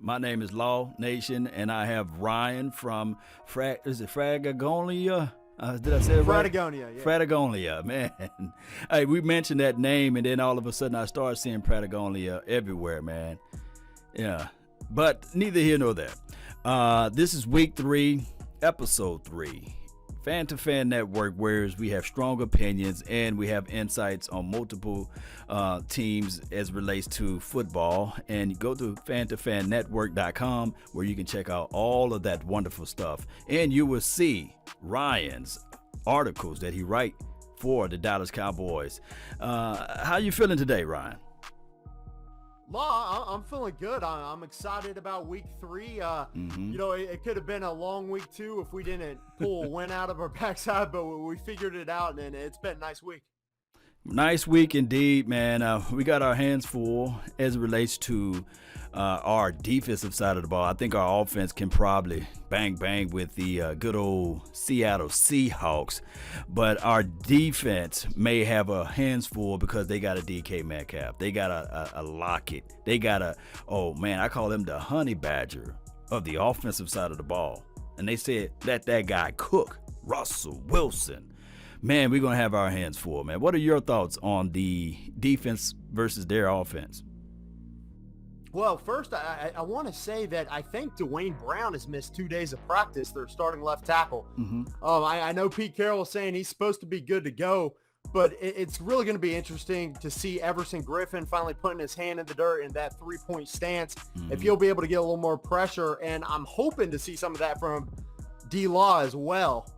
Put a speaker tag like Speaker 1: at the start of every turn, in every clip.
Speaker 1: My name is Law Nation, and I have Ryan from Fragagonia? Did I say it right?
Speaker 2: Fratagonia, yeah.
Speaker 1: Fratagonia, man. Hey, we mentioned that name, and then all of a sudden I started seeing Fratagonia everywhere, man. Yeah, but neither here nor there. This is week 3, episode 3. Fan-to-Fan Network, whereas we have strong opinions and we have insights on multiple teams as it relates to football. And you go to fan2fannetwork.com where you can check out all of that wonderful stuff. And you will see Ryan's articles that he writes for the Dallas Cowboys. How you feeling today, Ryan?
Speaker 2: Law, I'm feeling good. I'm excited about week 3. You know, it could have been a long week 2 if we didn't pull a win out of our backside, but we figured it out, and it's been a nice week.
Speaker 1: Nice week indeed, man. We got our hands full as it relates to our defensive side of the ball. I think our offense can probably bang with the good old Seattle Seahawks, but our defense may have a hands full because they got a DK Metcalf. They got a Lockett. They got I call him the honey badger of the offensive side of the ball. And they said, let that guy cook, Russell Wilson. Man, we're going to have our hands full, man. What are your thoughts on the defense versus their offense?
Speaker 2: Well, first, I want to say that I think Dwayne Brown has missed 2 days of practice. Their starting left tackle. I know Pete Carroll is saying he's supposed to be good to go, but it's really going to be interesting to see Everson Griffin finally putting his hand in the dirt in that 3-point stance, if he'll be able to get a little more pressure. And I'm hoping to see some of that from D-Law as well.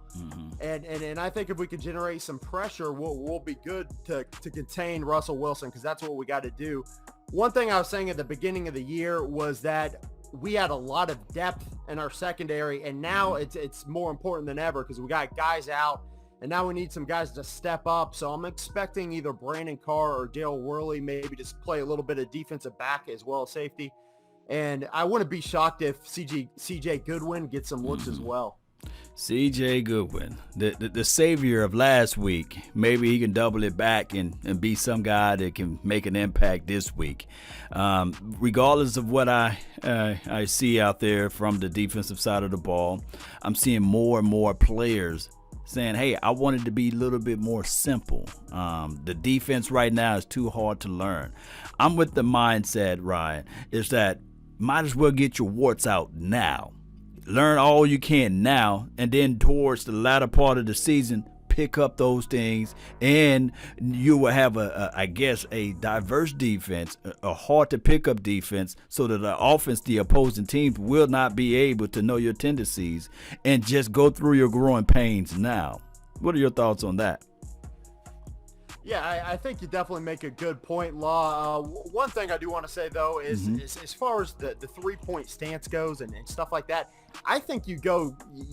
Speaker 2: And I think if we can generate some pressure, we'll be good to contain Russell Wilson, because that's what we got to do. One thing I was saying at the beginning of the year was that we had a lot of depth in our secondary, and now it's more important than ever because we got guys out, and now we need some guys to step up. So I'm expecting either Brandon Carr or Dale Worley maybe just play a little bit of defensive back as well as safety. And I wouldn't be shocked if CJ Goodwin gets some looks as well.
Speaker 1: C.J. Goodwin, the savior of last week. Maybe he can double it back and be some guy that can make an impact this week. Regardless of what I see out there from the defensive side of the ball, I'm seeing more and more players saying, hey, I want it to be a little bit more simple. The defense right now is too hard to learn. I'm with the mindset, Ryan, is that might as well get your warts out now. Learn all you can now, and then towards the latter part of the season, pick up those things, and you will have a diverse defense, a hard to pick up defense, so that the opposing teams will not be able to know your tendencies and just go through your growing pains now. What are your thoughts on that?
Speaker 2: Yeah, I think you definitely make a good point, Law. One thing I do want to say, though, is as far as the 3-point stance goes and stuff like that, I think you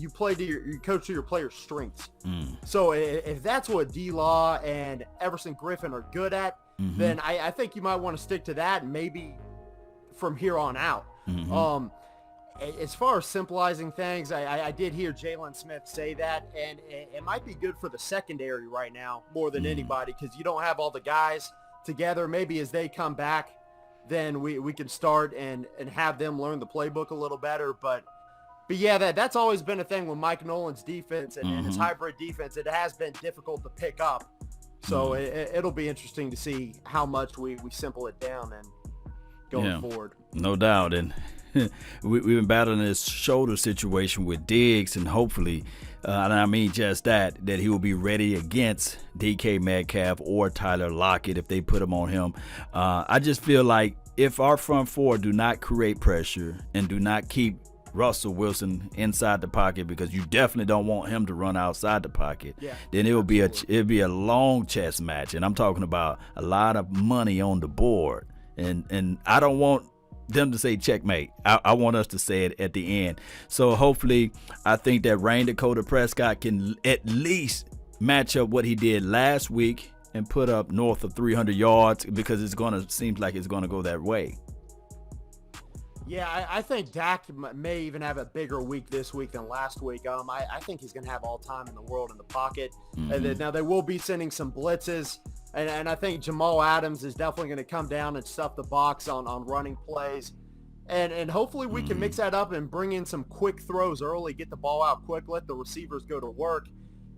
Speaker 2: play to you coach to your players' strengths. So if that's what D-Law and Everson Griffin are good at, then I think you might want to stick to that, and maybe from here on out. As far as simplifying things, I did hear Aldon Smith say that, and it might be good for the secondary right now more than anybody, because you don't have all the guys together. Maybe as they come back, then we can start and have them learn the playbook a little better. But yeah, that's always been a thing with Mike Nolan's defense and his hybrid defense. It has been difficult to pick up. So it'll be interesting to see how much we simple it down and going forward. No
Speaker 1: doubt. And we've been battling this shoulder situation with Diggs, and hopefully, and I mean just that he will be ready against DK Metcalf or Tyler Lockett if they put him on him. I just feel like if our front four do not create pressure and do not keep Russell Wilson inside the pocket, because you definitely don't want him to run outside the pocket, then it'll be a long chess match, and I'm talking about a lot of money on the board, and I don't want them to say checkmate. I want us to say it at the end. So hopefully, I think that Rain Dakota Prescott can at least match up what he did last week and put up north of 300 yards, because seems like it's gonna go that way.
Speaker 2: Yeah, I think Dak may even have a bigger week this week than last week. I think he's going to have all time in the world in the pocket. And now they will be sending some blitzes. And I think Jamal Adams is definitely going to come down and stuff the box on running plays. And hopefully we can mix that up and bring in some quick throws early, get the ball out quick, let the receivers go to work.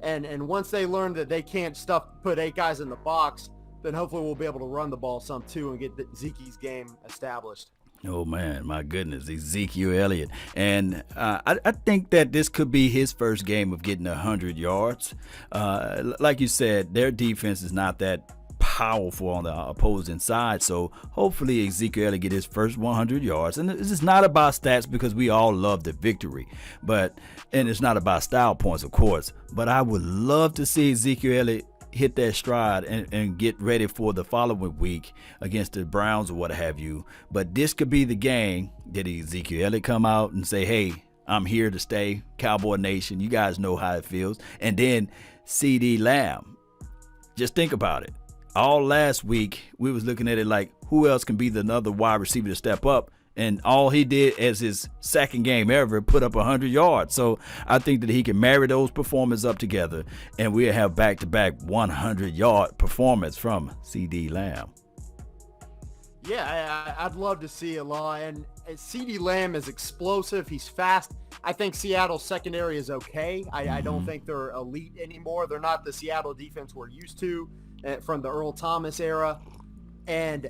Speaker 2: And once they learn that they can't put 8 guys in the box, then hopefully we'll be able to run the ball some too and get Zeke's game established.
Speaker 1: Oh, man, my goodness, Ezekiel Elliott. And I think that this could be his first game of getting 100 yards. Like you said, their defense is not that powerful on the opposing side. So hopefully Ezekiel Elliott get his first 100 yards. And this is not about stats because we all love the victory. And it's not about style points, of course. But I would love to see Ezekiel Elliott hit that stride and get ready for the following week against the Browns or what have you. But this could be the game that Ezekiel Elliott come out and say, hey, I'm here to stay, Cowboy Nation. You guys know how it feels. And then CeeDee Lamb. Just think about it. All last week, we was looking at it like, who else can be another wide receiver to step up? And all he did as his second game ever, put up 100 yards. So I think that he can marry those performances up together, and we'll have back-to-back 100-yard performance from CeeDee Lamb.
Speaker 2: Yeah, I'd love to see it, Law. And CeeDee Lamb is explosive. He's fast. I think Seattle's secondary is okay. I don't think they're elite anymore. They're not the Seattle defense we're used to from the Earl Thomas era. And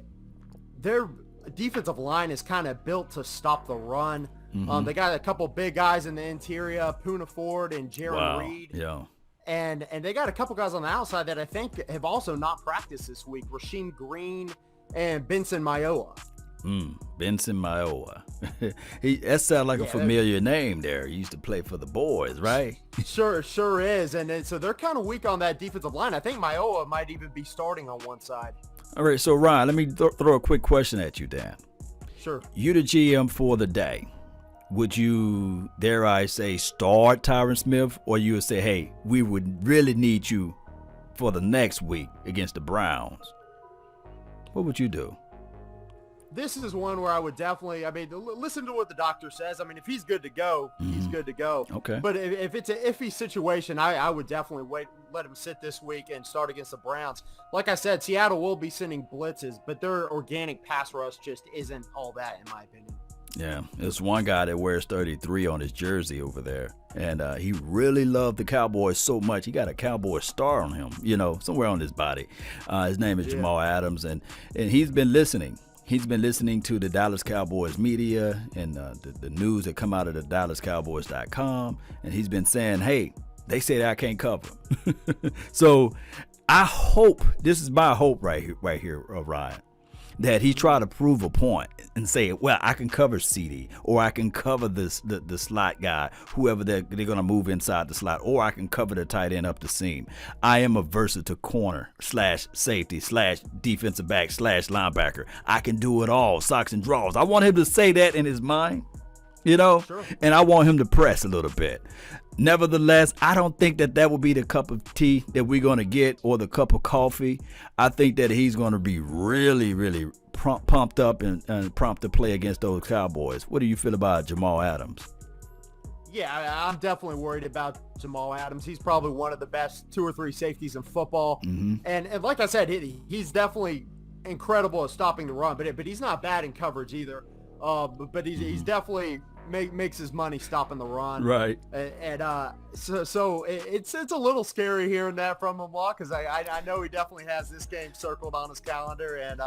Speaker 2: their defensive line is kind of built to stop the run. They got a couple big guys in the interior, Poona Ford and Jaron Reed.
Speaker 1: Yeah.
Speaker 2: And they got a couple guys on the outside that I think have also not practiced this week, Rasheem Green and Benson Mayowa.
Speaker 1: Benson Mayowa. That sounds like a familiar name there. He used to play for the boys, right?
Speaker 2: Sure is. And so they're kind of weak on that defensive line. I think Mayowa might even be starting on one side.
Speaker 1: All right, so Ryan, let me throw a quick question at you, Dan.
Speaker 2: Sure.
Speaker 1: You the GM for the day. Would you, dare I say, start Tyron Smith, or you would say, hey, we would really need you for the next week against the Browns? What would you do?
Speaker 2: This is one where I would definitely, listen to what the doctor says. If he's good to go, he's good to go.
Speaker 1: Okay.
Speaker 2: But if it's an iffy situation, I would definitely let him sit this week and start against the Browns. Like I said, Seattle will be sending blitzes, but their organic pass rush just isn't all that, in my opinion.
Speaker 1: Yeah, there's one guy that wears 33 on his jersey over there, and he really loved the Cowboys so much. He got a Cowboy star on him, somewhere on his body. His name is Jamal Adams, and he's been listening. He's been listening to the Dallas Cowboys media and the news that come out of the DallasCowboys.com, and he's been saying, hey, they say that I can't cover. So I hope, this is my hope right here, Ryan, that he try to prove a point and say, well, I can cover CD, or I can cover the slot guy, whoever they're going to move inside the slot, or I can cover the tight end up the seam. I am a versatile corner / safety / defensive back / linebacker. I can do it all, socks and draws. I want him to say that in his mind,
Speaker 2: Sure.
Speaker 1: And I want him to press a little bit. Nevertheless, I don't think that will be the cup of tea that we're going to get, or the cup of coffee. I think that he's going to be really, really pumped up and prompt to play against those Cowboys. What do you feel about Jamal Adams?
Speaker 2: Yeah, I'm definitely worried about Jamal Adams. He's probably one of the best 2 or 3 safeties in football. And like I said, he's definitely incredible at stopping the run, but he's not bad in coverage either. But he's definitely makes his money stopping the run.
Speaker 1: Right.
Speaker 2: And so it's a little scary hearing that from him, because I know he definitely has this game circled on his calendar, and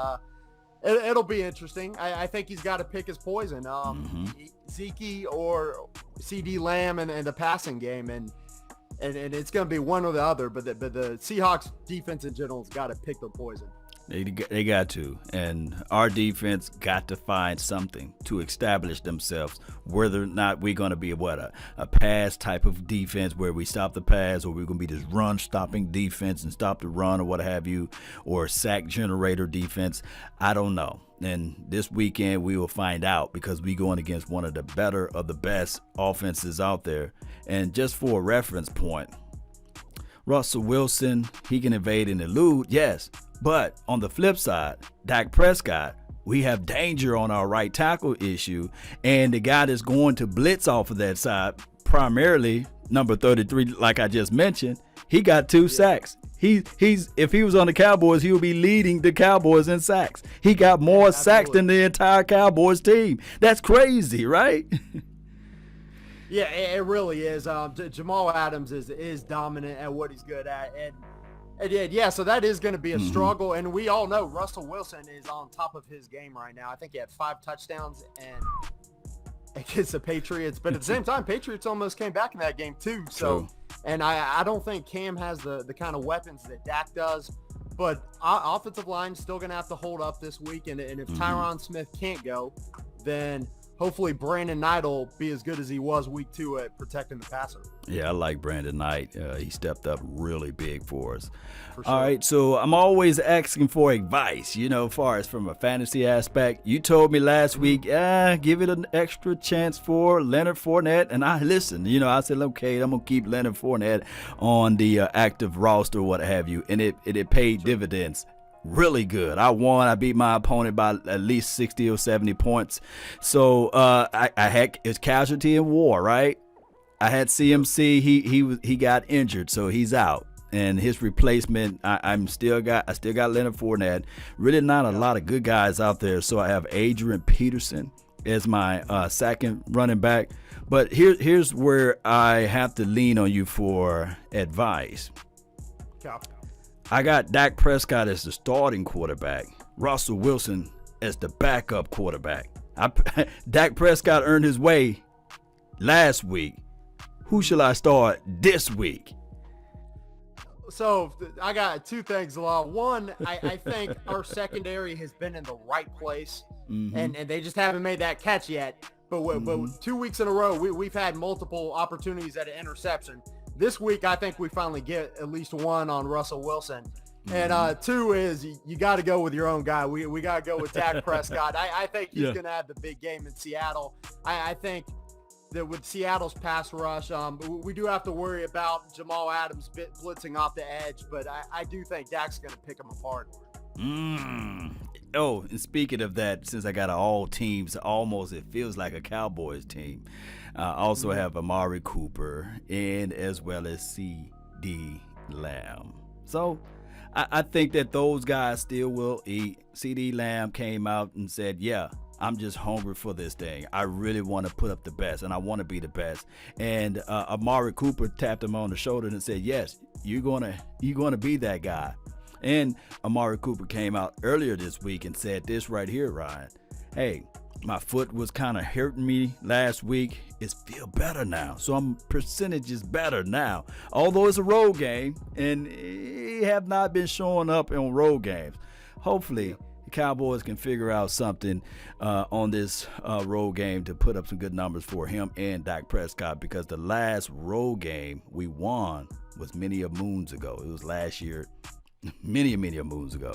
Speaker 2: it'll be interesting. I think he's got to pick his poison. Zeke or CeeDee Lamb and the passing game, and it's going to be one or the other. But the Seahawks defense in general has got to pick their poison.
Speaker 1: They got to, and our defense got to find something to establish themselves, whether or not we're going to be a pass type of defense where we stop the pass, or we're going to be this run stopping defense and stop the run or what have you, or sack generator defense. I don't know. And this weekend we will find out, because we're going against one of the better of the best offenses out there. And just for a reference point, Russell Wilson, he can evade and elude, yes. But on the flip side, Dak Prescott, we have danger on our right tackle issue. And the guy that's going to blitz off of that side, primarily number 33, like I just mentioned, He got 2 sacks. He's if he was on the Cowboys, he would be leading the Cowboys in sacks. He got more sacks than the entire Cowboys team. That's crazy, right?
Speaker 2: Yeah, it really is. Jamal Adams is dominant at what he's good at, and yeah, so that is going to be a struggle. And we all know Russell Wilson is on top of his game right now. I think he had 5 touchdowns and against the Patriots, but at the same time, Patriots almost came back in that game too. So, and I don't think Cam has the kind of weapons that Dak does, but offensive line still going to have to hold up this week. And if Tyron Smith can't go, then hopefully Brandon Knight will be as good as he was week 2 at protecting the passer.
Speaker 1: Yeah, I like Brandon Knight. He stepped up really big for us.
Speaker 2: For sure.
Speaker 1: All right, so I'm always asking for advice, as far as from a fantasy aspect. You told me last week, give it an extra chance for Leonard Fournette, and I listened. I said, okay, I'm going to keep Leonard Fournette on the active roster, what have you, and it paid dividends. Really good. I won. I beat my opponent by at least 60 or 70 points. So I had his casualty in war, right? I had CMC. He got injured, so he's out. And his replacement, I still got Leonard Fournette. Really not a lot of good guys out there. So I have Adrian Peterson as my second running back. But here's where I have to lean on you for advice.
Speaker 2: Copy.
Speaker 1: I got Dak Prescott as the starting quarterback, Russell Wilson as the backup quarterback. Dak Prescott earned his way last week. Who shall I start this week?
Speaker 2: So I got 2 things, Law. One, I think our secondary has been in the right place, and they just haven't made that catch yet. But 2 weeks in a row, we've had multiple opportunities at an interception. This week, I think we finally get at least 1 on Russell Wilson. And 2 is you got to go with your own guy. We got to go with Dak Prescott. I think he's going to have the big game in Seattle. I think that with Seattle's pass rush, we do have to worry about Jamal Adams blitzing off the edge. But I do think Dak's going to pick him apart.
Speaker 1: Oh, and speaking of that, since I got all teams, almost it feels like a Cowboys team. I also have Amari Cooper and as well as C.D. Lamb. So I think that those guys still will eat. C.D. Lamb came out and said, yeah, I'm just hungry for this thing. I really want to put up the best, and I want to be the best. And Amari Cooper tapped him on the shoulder and said, yes, you're gonna be that guy. And Amari Cooper came out earlier this week and said this right here, Ryan. Hey, my foot was kind of hurting me last week. It's feel better now. So percentage is better now. Although it's a road game, and he have not been showing up on road games. Hopefully, the Cowboys can figure out something on this road game to put up some good numbers for him and Dak Prescott, because the last road game we won was many a moons ago. It was last year, many moons ago.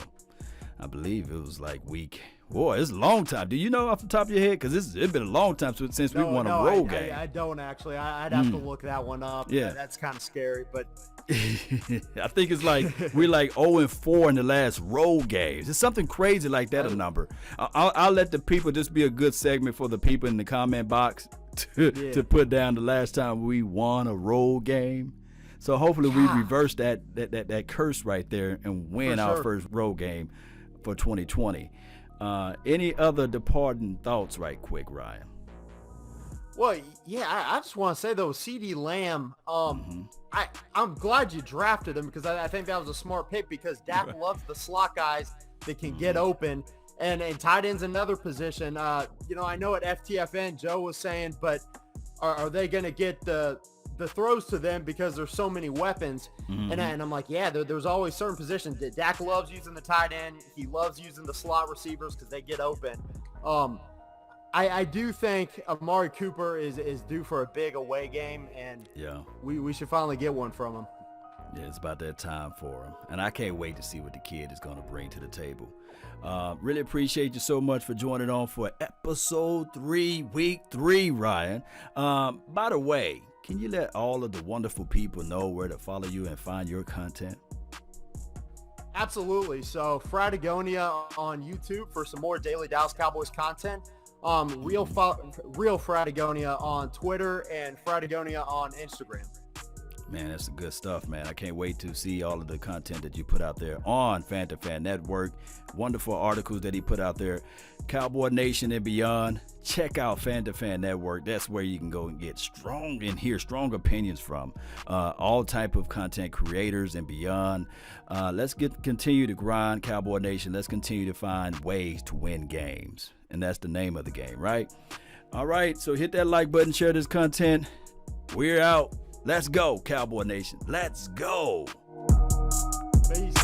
Speaker 1: I believe it was like week. Boy, it's a long time. Do you know off the top of your head? Because it's been a long time since we won a road game.
Speaker 2: I don't actually. I'd have to look that one up.
Speaker 1: Yeah.
Speaker 2: That's kind of scary, but
Speaker 1: I think it's like we're like 0-4 in the last road games. It's something crazy like that, a number. I'll let the people, this be a good segment for the people in the comment box to put down the last time we won a road game. So hopefully we reverse that curse right there and win our first road game for 2020. Any other departing thoughts right quick, Ryan?
Speaker 2: Well, yeah, I just want to say, though, C.D. Lamb, I'm glad you drafted him, because I think that was a smart pick, because Dak loves the slot guys that can get open, and tight end's another position. I know at FTFN, Joe was saying, but are they going to get the throws to them because there's so many weapons? And I'm like, yeah, there's always certain positions. Dak loves using the tight end. He loves using the slot receivers because they get open. I do think Amari Cooper is due for a big away game, and we should finally get one from him.
Speaker 1: Yeah, it's about that time for him. And I can't wait to see what the kid is going to bring to the table. Really appreciate you so much for joining on for episode 3, week 3, Ryan. By the way, can you let all of the wonderful people know where to follow you and find your content?
Speaker 2: Absolutely. So Fratagonia on YouTube for some more daily Dallas Cowboys content. Real Fratagonia on Twitter and Fratagonia on Instagram.
Speaker 1: Man, that's the good stuff, man. I can't wait to see all of the content that you put out there on FTFN Network. Wonderful articles that he put out there. Cowboy Nation and beyond. Check out FTFN Network. That's where you can go and get strong and hear strong opinions from all type of content creators and beyond. Let's continue to grind, Cowboy Nation. Let's continue to find ways to win games. And that's the name of the game, right? All right, so hit that like button, share this content. We're out. Let's go, Cowboy Nation. Let's go.
Speaker 2: Peace.